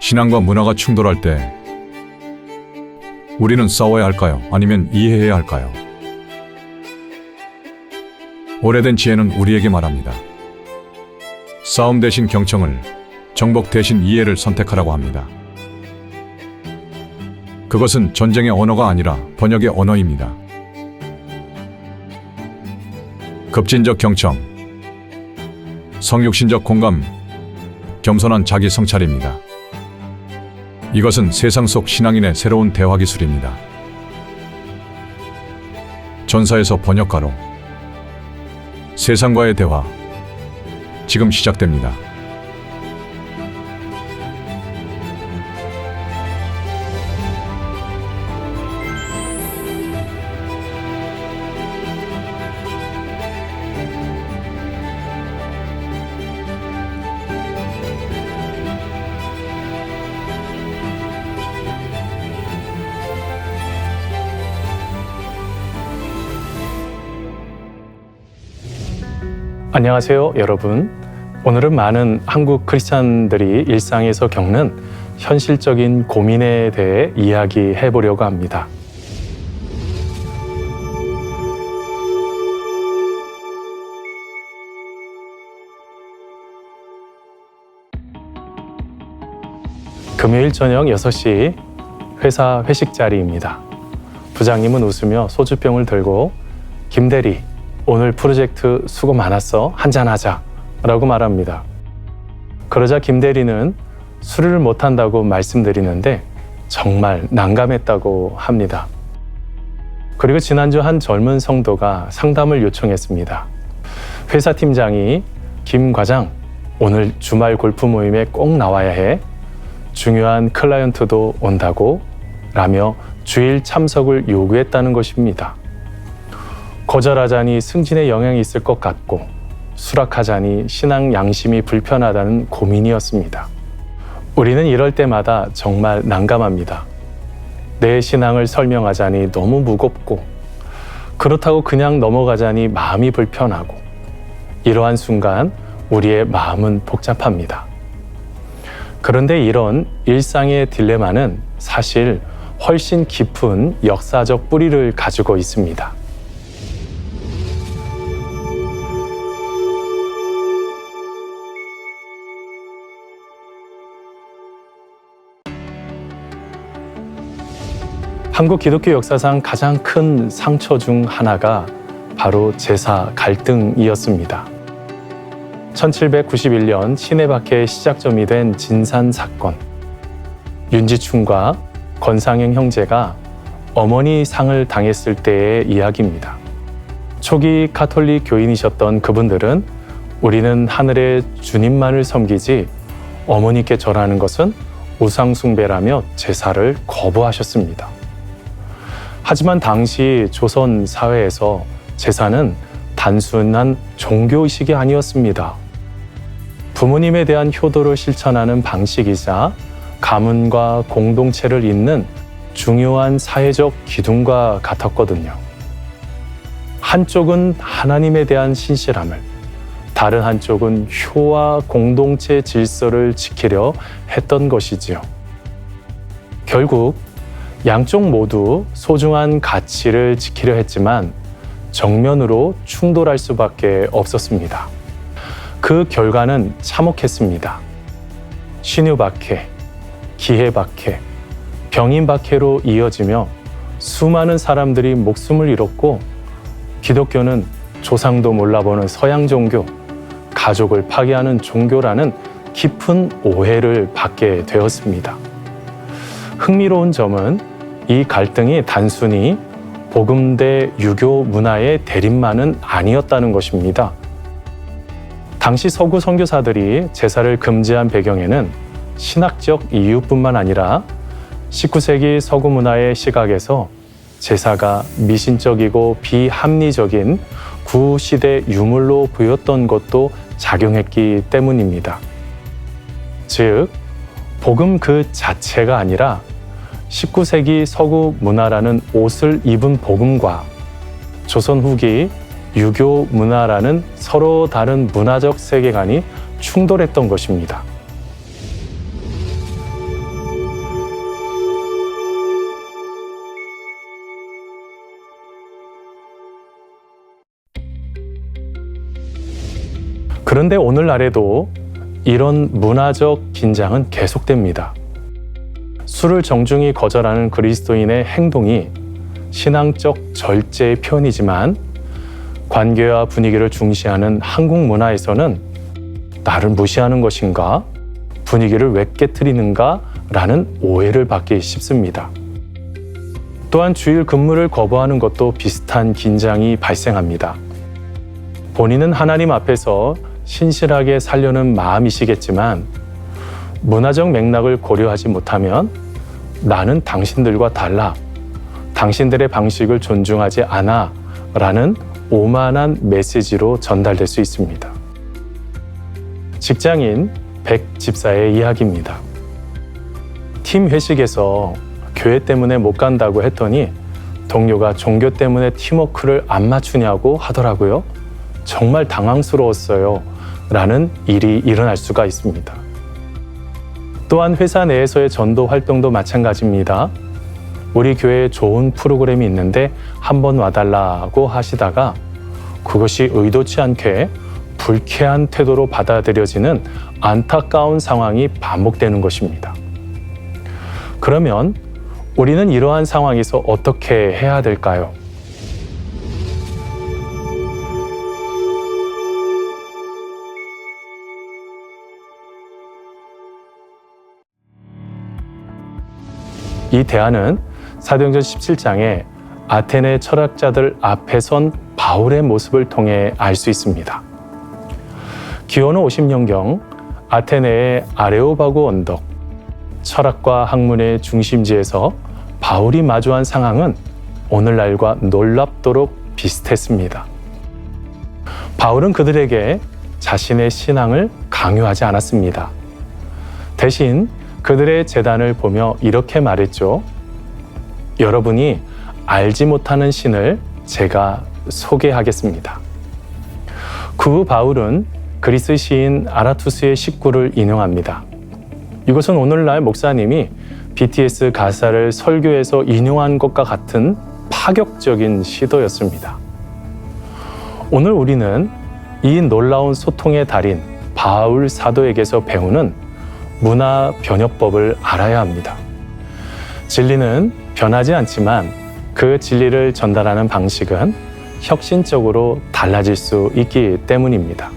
신앙과 문화가 충돌할 때 우리는 싸워야 할까요? 아니면 이해해야 할까요? 오래된 지혜는 우리에게 말합니다. 싸움 대신 경청을, 정복 대신 이해를 선택하라고 합니다. 그것은 전쟁의 언어가 아니라 번역의 언어입니다. 급진적 경청, 성육신적 공감, 겸손한 자기 성찰입니다. 이것은 세상 속 신앙인의 새로운 대화 기술입니다. 전사에서 번역가로 세상과의 대화, 지금 시작됩니다. 안녕하세요, 여러분. 오늘은 많은 한국 크리스찬들이 일상에서 겪는 현실적인 고민에 대해 이야기해 보려고 합니다. 금요일 저녁 6시 회사 회식 자리입니다. 부장님은 웃으며 소주병을 들고 김대리, 오늘 프로젝트 수고 많았어. 한잔하자 라고 말합니다. 그러자 김대리는 술을 못한다고 말씀드리는데 정말 난감했다고 합니다. 그리고 지난주 한 젊은 성도가 상담을 요청했습니다. 회사 팀장이 김 과장, 오늘 주말 골프 모임에 꼭 나와야 해. 중요한 클라이언트도 온다고 라며 주일 참석을 요구했다는 것입니다. 거절하자니 승진에 영향이 있을 것 같고 수락하자니 신앙 양심이 불편하다는 고민이었습니다. 우리는 이럴 때마다 정말 난감합니다. 내 신앙을 설명하자니 너무 무겁고 그렇다고 그냥 넘어가자니 마음이 불편하고 이러한 순간 우리의 마음은 복잡합니다. 그런데 이런 일상의 딜레마는 사실 훨씬 깊은 역사적 뿌리를 가지고 있습니다. 한국 기독교 역사상 가장 큰 상처 중 하나가 바로 제사 갈등이었습니다. 1791년 친해박해의 시작점이 된 진산 사건. 윤지충과 권상행 형제가 어머니 상을 당했을 때의 이야기입니다. 초기 가톨릭 교인이셨던 그분들은 우리는 하늘의 주님만을 섬기지 어머니께 절하는 것은 우상숭배라며 제사를 거부하셨습니다. 하지만 당시 조선 사회에서 제사는 단순한 종교의식이 아니었습니다. 부모님에 대한 효도를 실천하는 방식이자 가문과 공동체를 잇는 중요한 사회적 기둥과 같았거든요. 한쪽은 하나님에 대한 신실함을, 다른 한쪽은 효와 공동체 질서를 지키려 했던 것이지요. 결국 양쪽 모두 소중한 가치를 지키려 했지만 정면으로 충돌할 수밖에 없었습니다. 그 결과는 참혹했습니다. 신유박해, 기해박해, 병인박해로 이어지며 수많은 사람들이 목숨을 잃었고 기독교는 조상도 몰라보는 서양 종교, 가족을 파괴하는 종교라는 깊은 오해를 받게 되었습니다. 흥미로운 점은 이 갈등이 단순히 복음 대 유교 문화의 대립만은 아니었다는 것입니다. 당시 서구 선교사들이 제사를 금지한 배경에는 신학적 이유뿐만 아니라 19세기 서구 문화의 시각에서 제사가 미신적이고 비합리적인 구시대 유물로 보였던 것도 작용했기 때문입니다. 즉, 복음 그 자체가 아니라 19세기 서구 문화라는 옷을 입은 복음과 조선 후기 유교 문화라는 서로 다른 문화적 세계관이 충돌했던 것입니다. 그런데 오늘날에도 이런 문화적 긴장은 계속됩니다. 술을 정중히 거절하는 그리스도인의 행동이 신앙적 절제의 표현이지만 관계와 분위기를 중시하는 한국 문화에서는 나를 무시하는 것인가? 분위기를 왜 깨트리는가? 라는 오해를 받기 쉽습니다. 또한 주일 근무를 거부하는 것도 비슷한 긴장이 발생합니다. 본인은 하나님 앞에서 신실하게 살려는 마음이시겠지만 문화적 맥락을 고려하지 못하면 나는 당신들과 달라, 당신들의 방식을 존중하지 않아 라는 오만한 메시지로 전달될 수 있습니다. 직장인 백 집사의 이야기입니다. 팀 회식에서 교회 때문에 못 간다고 했더니 동료가 종교 때문에 팀워크를 안 맞추냐고 하더라고요. 정말 당황스러웠어요. 라는 일이 일어날 수가 있습니다. 또한 회사 내에서의 전도 활동도 마찬가지입니다. 우리 교회에 좋은 프로그램이 있는데 한번 와달라고 하시다가 그것이 의도치 않게 불쾌한 태도로 받아들여지는 안타까운 상황이 반복되는 것입니다. 그러면 우리는 이러한 상황에서 어떻게 해야 될까요? 이 대안은 사도행전 17장에 아테네 철학자들 앞에 선 바울의 모습을 통해 알 수 있습니다. 기원후 50년경 아테네의 아레오바고 언덕, 철학과 학문의 중심지에서 바울이 마주한 상황은 오늘날과 놀랍도록 비슷했습니다. 바울은 그들에게 자신의 신앙을 강요하지 않았습니다. 대신 그들의 재단을 보며 이렇게 말했죠. 여러분이 알지 못하는 신을 제가 소개하겠습니다. 그 후 바울은 그리스 시인 아라투스의 식구를 인용합니다. 이것은 오늘날 목사님이 BTS 가사를 설교에서 인용한 것과 같은 파격적인 시도였습니다. 오늘 우리는 이 놀라운 소통의 달인 바울 사도에게서 배우는 문화 변혁법을 알아야 합니다. 진리는 변하지 않지만 그 진리를 전달하는 방식은 혁신적으로 달라질 수 있기 때문입니다.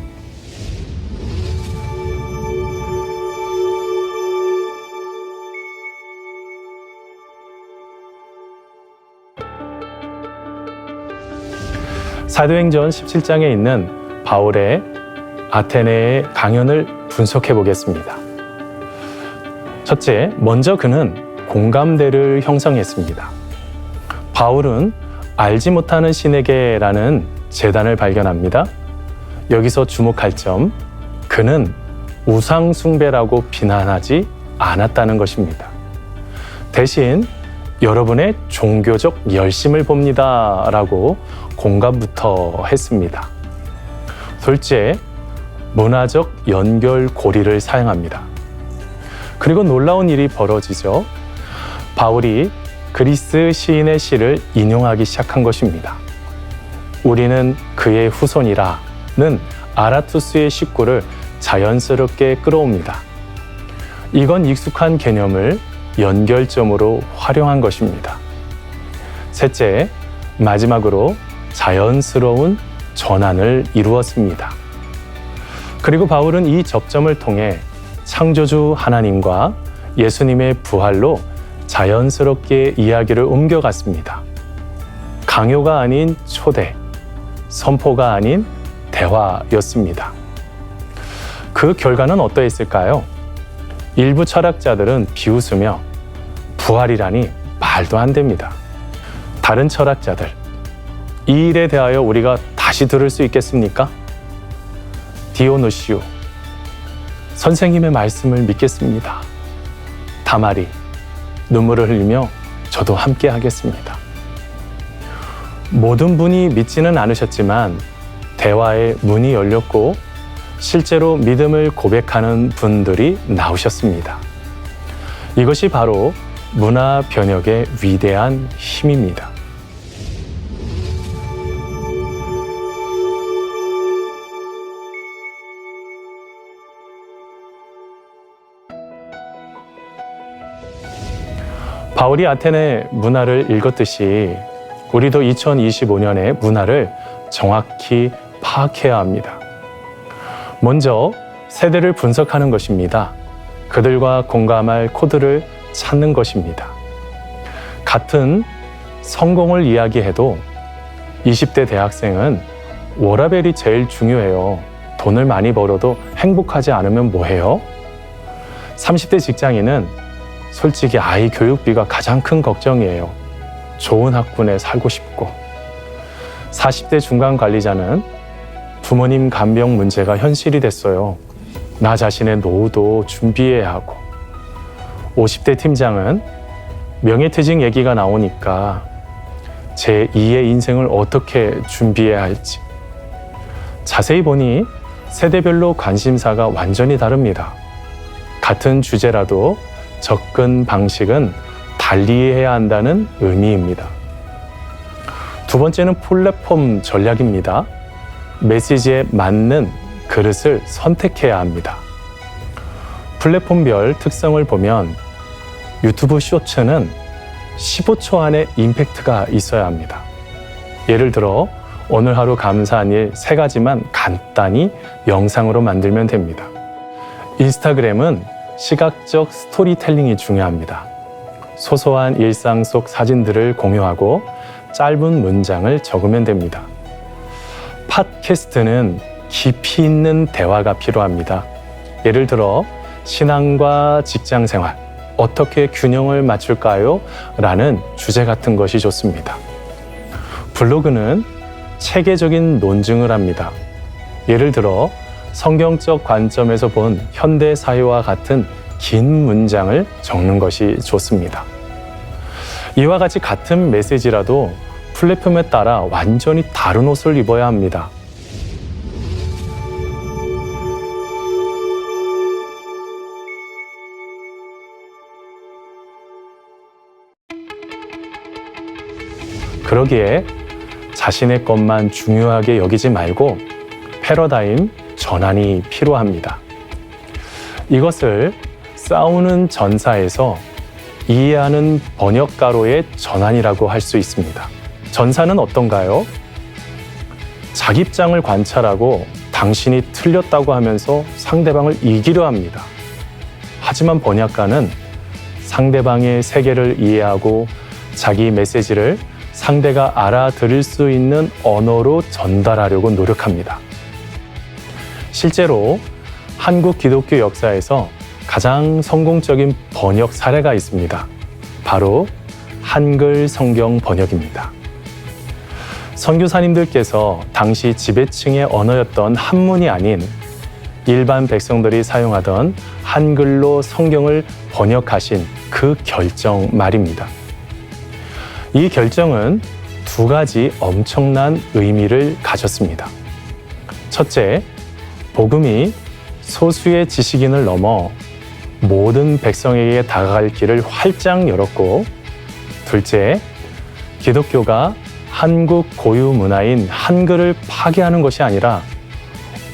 사도행전 17장에 있는 바울의 아테네의 강연을 분석해 보겠습니다. 첫째, 먼저 그는 공감대를 형성했습니다. 바울은 알지 못하는 신에게라는 재단을 발견합니다. 여기서 주목할 점, 그는 우상 숭배라고 비난하지 않았다는 것입니다. 대신 여러분의 종교적 열심을 봅니다 라고 공감부터 했습니다. 둘째, 문화적 연결고리를 사용합니다. 그리고 놀라운 일이 벌어지죠. 바울이 그리스 시인의 시를 인용하기 시작한 것입니다. 우리는 그의 후손이라는 아라투스의 식구를 자연스럽게 끌어옵니다. 이건 익숙한 개념을 연결점으로 활용한 것입니다. 셋째, 마지막으로 자연스러운 전환을 이루었습니다. 그리고 바울은 이 접점을 통해 창조주 하나님과 예수님의 부활로 자연스럽게 이야기를 옮겨갔습니다. 강요가 아닌 초대, 선포가 아닌 대화였습니다. 그 결과는 어떠했을까요? 일부 철학자들은 비웃으며 부활이라니 말도 안 됩니다. 다른 철학자들, 이 일에 대하여 우리가 다시 들을 수 있겠습니까? 디오누시우, 선생님의 말씀을 믿겠습니다. 다말이, 눈물을 흘리며 저도 함께 하겠습니다. 모든 분이 믿지는 않으셨지만 대화의 문이 열렸고 실제로 믿음을 고백하는 분들이 나오셨습니다. 이것이 바로 문화 변혁의 위대한 힘입니다. 바울이 아테네 문화를 읽었듯이 우리도 2025년의 문화를 정확히 파악해야 합니다. 먼저 세대를 분석하는 것입니다. 그들과 공감할 코드를 찾는 것입니다. 같은 성공을 이야기해도 20대 대학생은 워라밸이 제일 중요해요. 돈을 많이 벌어도 행복하지 않으면 뭐해요? 30대 직장인은 솔직히 아이 교육비가 가장 큰 걱정이에요. 좋은 학군에 살고 싶고. 40대 중간 관리자는 부모님 간병 문제가 현실이 됐어요. 나 자신의 노후도 준비해야 하고. 50대 팀장은 명예퇴직 얘기가 나오니까 제 2의 인생을 어떻게 준비해야 할지. 자세히 보니 세대별로 관심사가 완전히 다릅니다. 같은 주제라도 접근 방식은 달리 해야 한다는 의미입니다. 두 번째는 플랫폼 전략입니다. 메시지에 맞는 그릇을 선택해야 합니다. 플랫폼별 특성을 보면 유튜브 쇼츠는 15초 안에 임팩트가 있어야 합니다. 예를 들어 오늘 하루 감사한 일 3가지만 간단히 영상으로 만들면 됩니다. 인스타그램은 시각적 스토리텔링이 중요합니다. 소소한 일상 속 사진들을 공유하고 짧은 문장을 적으면 됩니다. 팟캐스트는 깊이 있는 대화가 필요합니다. 예를 들어 신앙과 직장 생활, 어떻게 균형을 맞출까요? 라는 주제 같은 것이 좋습니다. 블로그는 체계적인 논증을 합니다. 예를 들어 성경적 관점에서 본 현대 사회와 같은 긴 문장을 적는 것이 좋습니다. 이와 같이 같은 메시지라도 플랫폼에 따라 완전히 다른 옷을 입어야 합니다. 그러기에 자신의 것만 중요하게 여기지 말고 패러다임 전환이 필요합니다. 이것을 싸우는 전사에서 이해하는 번역가로의 전환이라고 할 수 있습니다. 전사는 어떤가요? 자기 입장을 관찰하고 당신이 틀렸다고 하면서 상대방을 이기려 합니다. 하지만 번역가는 상대방의 세계를 이해하고 자기 메시지를 상대가 알아들을 수 있는 언어로 전달하려고 노력합니다. 실제로 한국 기독교 역사에서 가장 성공적인 번역 사례가 있습니다. 바로 한글 성경 번역입니다. 선교사님들께서 당시 지배층의 언어였던 한문이 아닌 일반 백성들이 사용하던 한글로 성경을 번역하신 그 결정 말입니다. 이 결정은 2가지 엄청난 의미를 가졌습니다. 첫째, 복음이 소수의 지식인을 넘어 모든 백성에게 다가갈 길을 활짝 열었고, 둘째, 기독교가 한국 고유 문화인 한글을 파괴하는 것이 아니라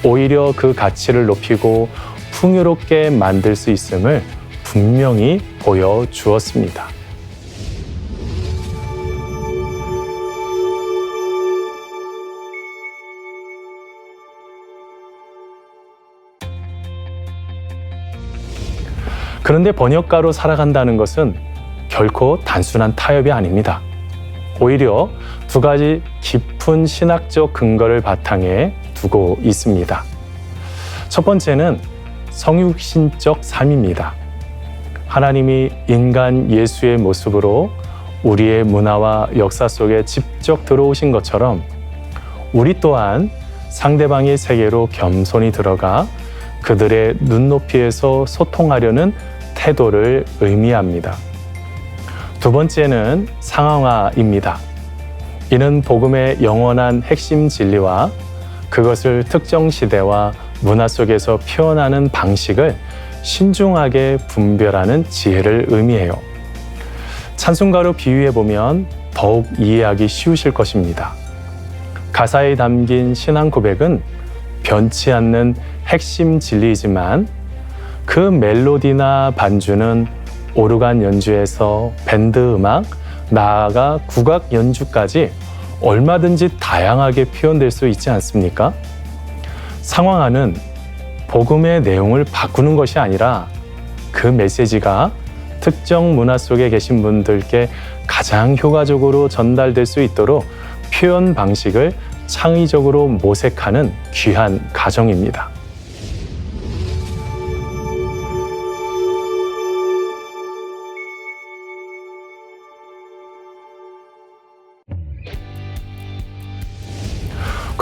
오히려 그 가치를 높이고 풍요롭게 만들 수 있음을 분명히 보여주었습니다. 그런데 번역가로 살아간다는 것은 결코 단순한 타협이 아닙니다. 오히려 2가지 깊은 신학적 근거를 바탕에 두고 있습니다. 첫 번째는 성육신적 삶입니다. 하나님이 인간 예수의 모습으로 우리의 문화와 역사 속에 직접 들어오신 것처럼 우리 또한 상대방의 세계로 겸손히 들어가 그들의 눈높이에서 소통하려는 태도를 의미합니다. 두 번째는 상황화입니다. 이는 복음의 영원한 핵심 진리와 그것을 특정 시대와 문화 속에서 표현하는 방식을 신중하게 분별하는 지혜를 의미해요. 찬송가로 비유해보면 더욱 이해하기 쉬우실 것입니다. 가사에 담긴 신앙 고백은 변치 않는 핵심 진리이지만 그 멜로디나 반주는 오르간 연주에서 밴드 음악, 나아가 국악 연주까지 얼마든지 다양하게 표현될 수 있지 않습니까? 상황화는 복음의 내용을 바꾸는 것이 아니라 그 메시지가 특정 문화 속에 계신 분들께 가장 효과적으로 전달될 수 있도록 표현 방식을 창의적으로 모색하는 귀한 과정입니다.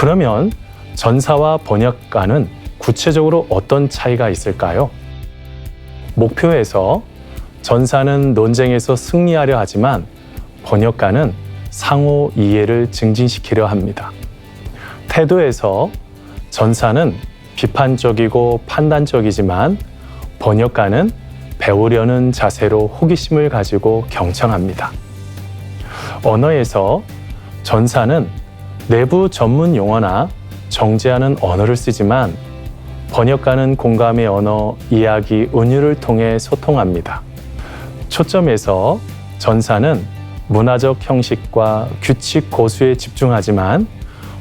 그러면 전사와 번역가는 구체적으로 어떤 차이가 있을까요? 목표에서 전사는 논쟁에서 승리하려 하지만 번역가는 상호 이해를 증진시키려 합니다. 태도에서 전사는 비판적이고 판단적이지만 번역가는 배우려는 자세로 호기심을 가지고 경청합니다. 언어에서 전사는 내부 전문 용어나 정제하는 언어를 쓰지만 번역가는 공감의 언어, 이야기, 은유를 통해 소통합니다. 초점에서 전사는 문화적 형식과 규칙 고수에 집중하지만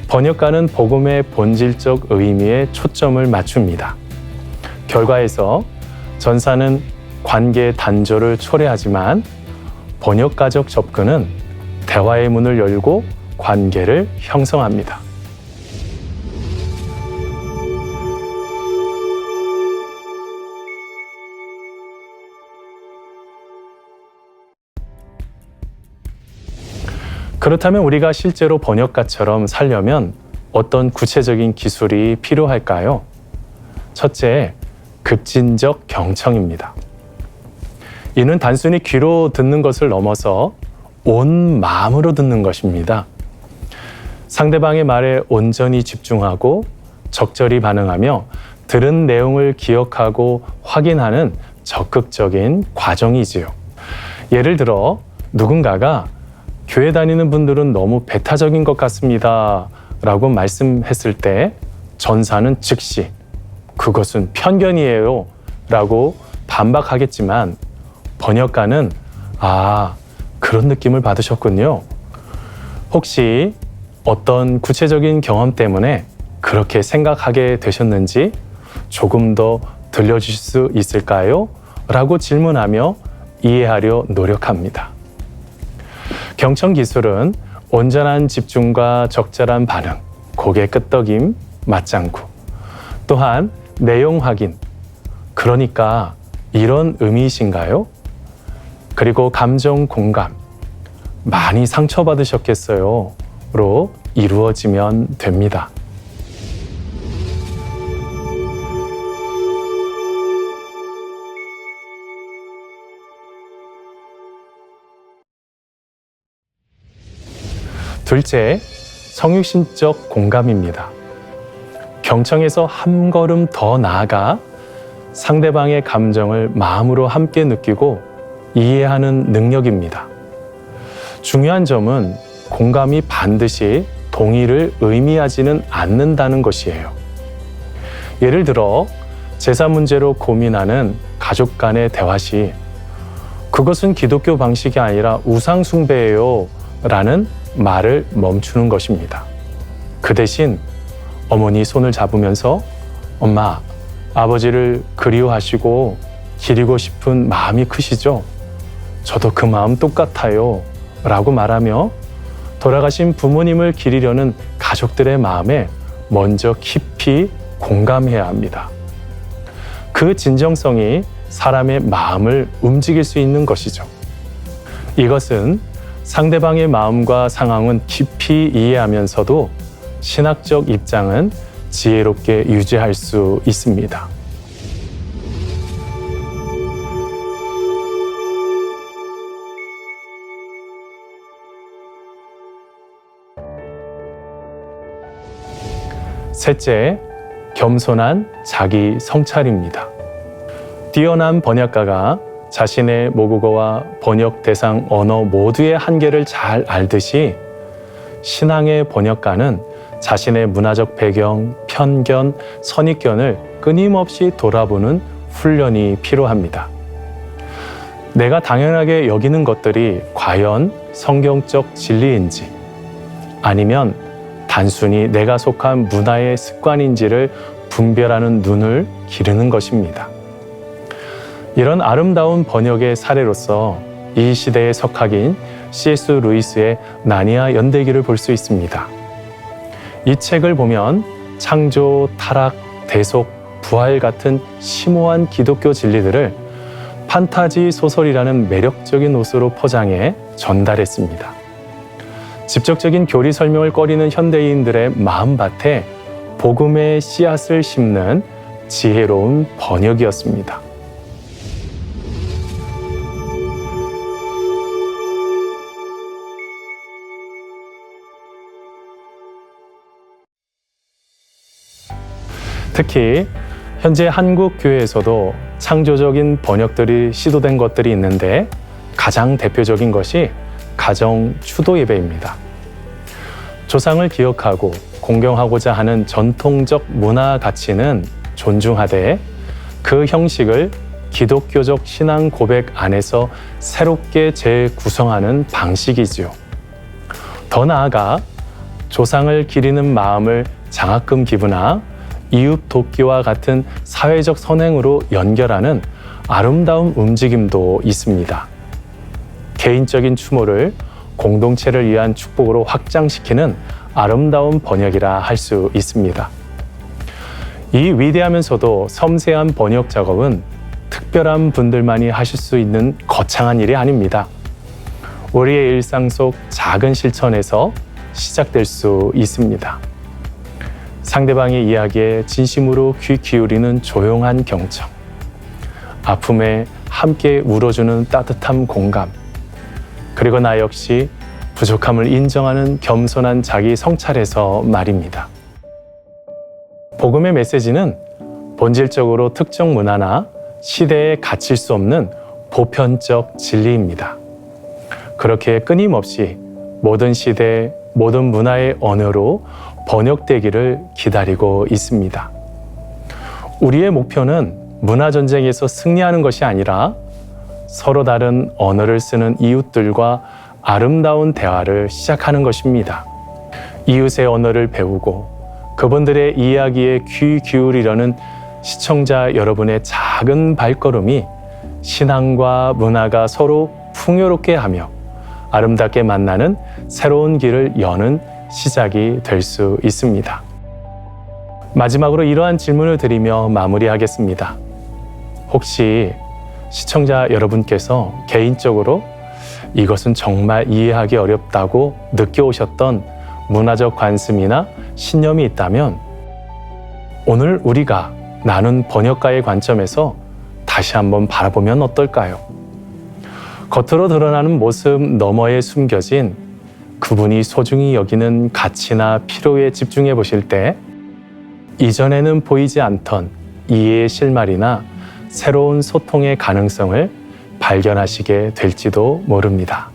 번역가는 복음의 본질적 의미에 초점을 맞춥니다. 결과에서 전사는 관계 단절을 초래하지만 번역가적 접근은 대화의 문을 열고 관계를 형성합니다. 그렇다면 우리가 실제로 번역가처럼 살려면 어떤 구체적인 기술이 필요할까요? 첫째, 급진적 경청입니다. 이는 단순히 귀로 듣는 것을 넘어서 온 마음으로 듣는 것입니다. 상대방의 말에 온전히 집중하고 적절히 반응하며 들은 내용을 기억하고 확인하는 적극적인 과정이지요. 예를 들어 누군가가 교회 다니는 분들은 너무 배타적인 것 같습니다 라고 말씀했을 때 전사는 즉시 그것은 편견이에요 라고 반박하겠지만 번역가는 그런 느낌을 받으셨군요. 혹시 어떤 구체적인 경험 때문에 그렇게 생각하게 되셨는지 조금 더 들려주실 수 있을까요? 라고 질문하며 이해하려 노력합니다. 경청 기술은 온전한 집중과 적절한 반응, 고개 끄덕임, 맞장구, 또한 내용 확인, 그러니까 이런 의미이신가요? 그리고 감정 공감, 많이 상처받으셨겠어요? 로 이루어지면 됩니다. 둘째, 성육신적 공감입니다. 경청에서 한 걸음 더 나아가 상대방의 감정을 마음으로 함께 느끼고 이해하는 능력입니다. 중요한 점은 공감이 반드시 동의를 의미하지는 않는다는 것이에요. 예를 들어 제사 문제로 고민하는 가족 간의 대화 시 그것은 기독교 방식이 아니라 우상 숭배예요 라는 말을 멈추는 것입니다. 그 대신 어머니 손을 잡으면서 엄마, 아버지를 그리워하시고 기리고 싶은 마음이 크시죠? 저도 그 마음 똑같아요 라고 말하며 돌아가신 부모님을 기리려는 가족들의 마음에 먼저 깊이 공감해야 합니다. 그 진정성이 사람의 마음을 움직일 수 있는 것이죠. 이것은 상대방의 마음과 상황은 깊이 이해하면서도 신학적 입장은 지혜롭게 유지할 수 있습니다. 셋째, 겸손한 자기 성찰입니다. 뛰어난 번역가가 자신의 모국어와 번역 대상 언어 모두의 한계를 잘 알듯이 신앙의 번역가는 자신의 문화적 배경, 편견, 선입견을 끊임없이 돌아보는 훈련이 필요합니다. 내가 당연하게 여기는 것들이 과연 성경적 진리인지 아니면 단순히 내가 속한 문화의 습관인지를 분별하는 눈을 기르는 것입니다. 이런 아름다운 번역의 사례로서 이 시대의 석학인 C.S. 루이스의 나니아 연대기를 볼 수 있습니다. 이 책을 보면 창조, 타락, 대속, 부활 같은 심오한 기독교 진리들을 판타지 소설이라는 매력적인 옷으로 포장해 전달했습니다. 직접적인 교리 설명을 꺼리는 현대인들의 마음밭에 복음의 씨앗을 심는 지혜로운 번역이었습니다. 특히 현재 한국 교회에서도 창조적인 번역들이 시도된 것들이 있는데 가장 대표적인 것이 가정 추도 예배입니다. 조상을 기억하고 공경하고자 하는 전통적 문화 가치는 존중하되 그 형식을 기독교적 신앙 고백 안에서 새롭게 재구성하는 방식이지요. 더 나아가 조상을 기리는 마음을 장학금 기부나 이웃 돕기와 같은 사회적 선행으로 연결하는 아름다운 움직임도 있습니다. 개인적인 추모를 공동체를 위한 축복으로 확장시키는 아름다운 번역이라 할 수 있습니다. 이 위대하면서도 섬세한 번역 작업은 특별한 분들만이 하실 수 있는 거창한 일이 아닙니다. 우리의 일상 속 작은 실천에서 시작될 수 있습니다. 상대방의 이야기에 진심으로 귀 기울이는 조용한 경청, 아픔에 함께 울어주는 따뜻한 공감, 그리고 나 역시 부족함을 인정하는 겸손한 자기 성찰에서 말입니다. 복음의 메시지는 본질적으로 특정 문화나 시대에 갇힐 수 없는 보편적 진리입니다. 그렇게 끊임없이 모든 시대, 모든 문화의 언어로 번역되기를 기다리고 있습니다. 우리의 목표는 문화전쟁에서 승리하는 것이 아니라 서로 다른 언어를 쓰는 이웃들과 아름다운 대화를 시작하는 것입니다. 이웃의 언어를 배우고 그분들의 이야기에 귀 기울이려는 시청자 여러분의 작은 발걸음이 신앙과 문화가 서로 풍요롭게 하며 아름답게 만나는 새로운 길을 여는 시작이 될 수 있습니다. 마지막으로 이러한 질문을 드리며 마무리하겠습니다. 혹시 시청자 여러분께서 개인적으로 이것은 정말 이해하기 어렵다고 느껴오셨던 문화적 관습이나 신념이 있다면 오늘 우리가 나눈 번역가의 관점에서 다시 한번 바라보면 어떨까요? 겉으로 드러나는 모습 너머에 숨겨진 그분이 소중히 여기는 가치나 필요에 집중해 보실 때 이전에는 보이지 않던 이해의 실마리나 새로운 소통의 가능성을 발견하시게 될지도 모릅니다.